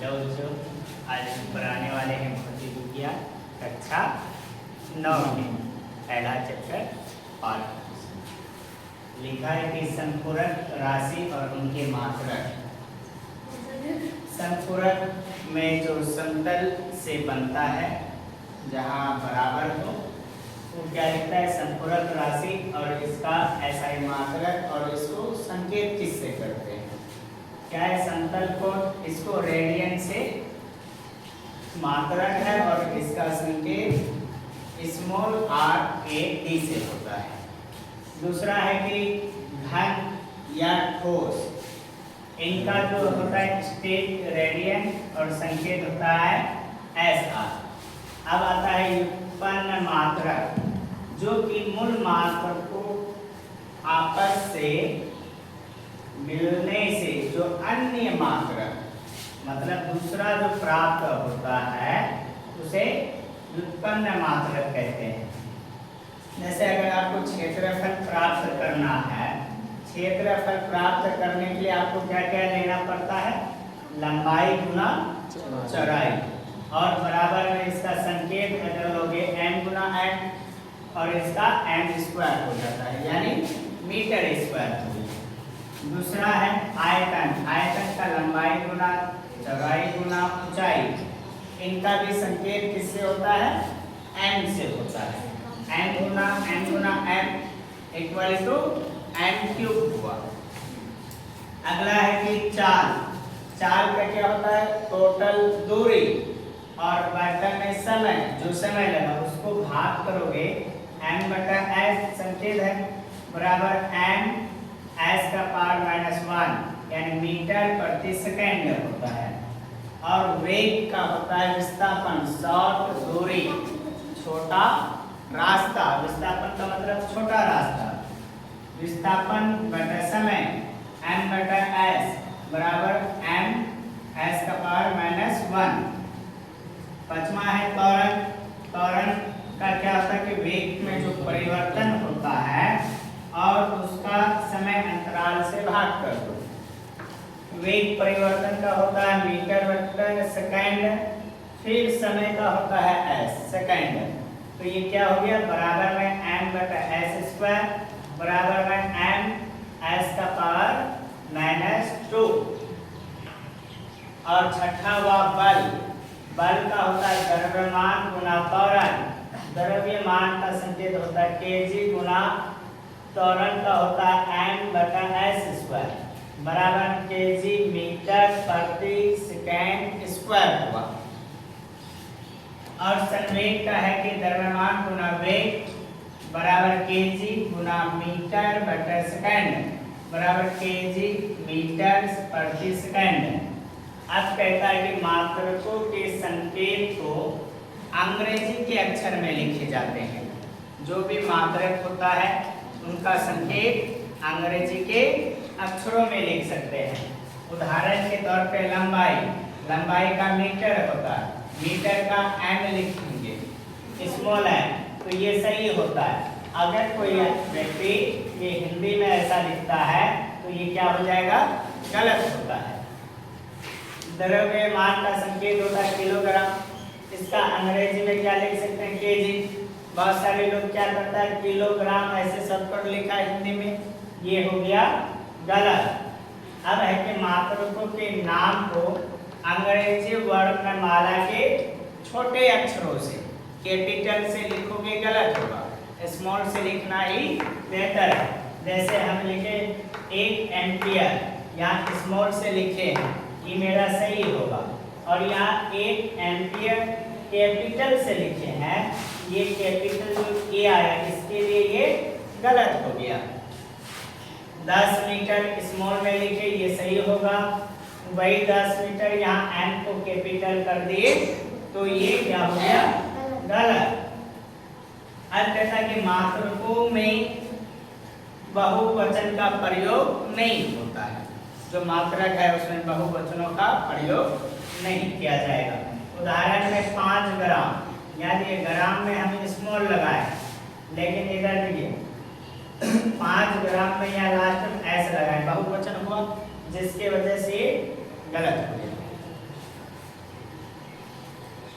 Hello बच्चों, आज हम पढ़ाने वाले हैं भौतिक विज्ञान कक्षा 9 में पहला चैप्टर पार्ट। लिखा है कि संपूरक राशि और उनके मात्रक। संपूरक में जो समतल से बनता है जहाँ बराबर हो वो क्या लिखता है, संपूरक राशि, और इसका ऐसा ही मात्रक, और इसको संकेत किससे करते हैं, क्या है समतल कोण, इसको रेडियन से मात्रक है और इसका संकेत स्मॉल r a d से होता है। दूसरा है कि घन या ठोस, इनका जो होता है स्टेट रेडियन और संकेत होता है SR। अब आता है व्युत्पन्न मात्रक, जो कि मूल मात्रक को आपस से मिलने से जो अन्य मात्रक मतलब दूसरा जो प्राप्त होता है उसे व्युत्पन्न मात्रक कहते हैं। जैसे अगर आपको क्षेत्रफल प्राप्त करना है, क्षेत्रफल प्राप्त करने के लिए आपको क्या क्या लेना पड़ता है, लंबाई गुना चौड़ाई, और बराबर में इसका संकेत अगर लोगे m गुना n, और इसका m स्क्वायर हो जाता है, यानी मीटर स्क्वायर हो गया। दूसरा है आयतन, आयतन का लंबाई गुना चौड़ाई गुना ऊंचाई, इनका भी संकेत किससे होता है, m से होता है, m गुना m equal to m cube हुआ। अगला है कि चाल, चाल का क्या होता है, टोटल दूरी और वर्तन में समय, जो समय लगा उसको भाग करोगे m बटा s संकेत है बराबर m s का पावर -1 यानी मीटर प्रति सेकंड होता है। और वेग का होता है विस्थापन, शॉर्ट दूरी छोटा रास्ता, विस्थापन का मतलब छोटा रास्ता, विस्थापन बटा समय m बटा s बराबर m s का पावर -1। पांचवा है त्वरण, त्वरण का क्या होता है कि वेग में जो परिवर्तन होता है और उसका समय अंतराल से भाग कर दो। वेग परिवर्तन का होता है मीटर बटा सेकंड, फिर समय का होता है s सेकंड, तो ये क्या हो गया बराबर में m बटा s स्क्वायर बराबर में m s का पावर -2। और छठा हुआ बल, बल का होता है द्रव्यमान गुना त्वरण, द्रव्यमान का संकेत होता है kg गुना त्वरण का होता है m बटा s स्क्वायर बराबर kg मीटर प्रति सेकंड स्क्वायर हुआ। और संवेग का है कि द्रव्यमान गुना वेग बराबर kg गुना मीटर बटा सेकंड बराबर kg मीटर प्रति सेकंड। अब कहता है कि मात्रकों के संकेत को अंग्रेजी के अक्षर में लिखे जाते हैं। जो भी मात्रक होता है उनका संकेत अंग्रेजी के अक्षरों में लिख सकते हैं। उदाहरण के तौर पे लंबाई, लंबाई का मीटर होता है, मीटर का m लिखेंगे स्मॉल m, तो ये सही होता है। अगर कोई व्यक्ति ये हिंदी में ऐसा लिखता है तो ये क्या हो जाएगा, गलत होता है। द्रव्यमान का संकेत होता है किलोग्राम, इसका अंग्रेजी में क्या लिख सकते हैं, केजी। बहुत सारे लोग क्या करता है किलोग्राम ऐसे शॉर्टकट लिखा है हिंदी में, ये हो गया गलत। अब है कि मात्रकों के नाम को अंग्रेजी वर्णमाला के छोटे अक्षरों से, कैपिटल से लिखोगे गलत होगा, स्मॉल से लिखना ही बेहतर है। जैसे हम लिखे 1 एम्पियर, यहाँ स्मॉल से लिखे हैं, ये मेरा सही होगा। और यहाँ 1 एम्पियर कैपिटल से लिखे हैं, ये कैपिटल जो ए आया इसके लिए ये गलत हो गया। 10 मीटर स्मॉल में लिखे, ये सही होगा। वही 10 मीटर यहाँ एम को कैपिटल कर दिए तो ये क्या हो गया, गलत। अब कहता है कि मात्रकों में बहुवचन का प्रयोग नहीं होता है, जो मात्रक है उसमें बहुवचनों का प्रयोग नहीं किया जाएगा। उदाहरण में 5 ग्राम, यानी ये ग्राम में हम स्मॉल लगाए, लेकिन इधर देखिए 5 ग्राम में यहाँ लास्ट में s लगाए, बहुवचन हुआ जिसके वजह से गलत हो गया।